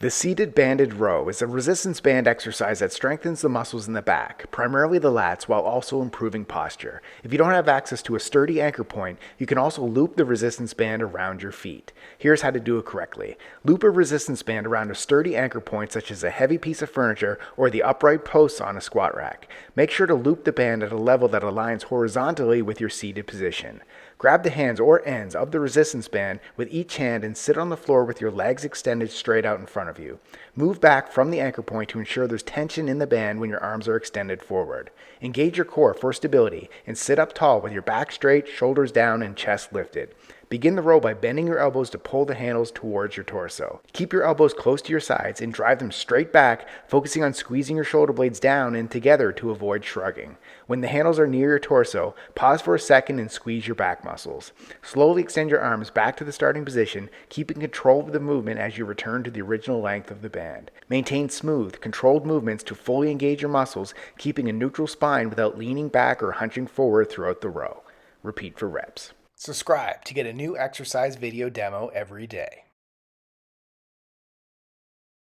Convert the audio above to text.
The seated banded row is a resistance band exercise that strengthens the muscles in the back, primarily the lats, while also improving posture. If you don't have access to a sturdy anchor point, you can also loop the resistance band around your feet. Here's how to do it correctly. Loop a resistance band around a sturdy anchor point such as a heavy piece of furniture or the upright posts on a squat rack. Make sure to loop the band at a level that aligns horizontally with your seated position. Grab the hands or ends of the resistance band with each hand and sit on the floor with your legs extended straight out in front of you. Move back from the anchor point to ensure there's tension in the band when your arms are extended forward. Engage your core for stability and sit up tall with your back straight, shoulders down, and chest lifted. Begin the row by bending your elbows to pull the handles towards your torso. Keep your elbows close to your sides and drive them straight back, focusing on squeezing your shoulder blades down and together to avoid shrugging. When the handles are near your torso, pause for a second and squeeze your back muscles. Slowly extend your arms back to the starting position, keeping control of the movement as you return to the original length of the band. Maintain smooth, controlled movements to fully engage your muscles, keeping a neutral spine without leaning back or hunching forward throughout the row. Repeat for reps. Subscribe to get a new exercise video demo every day.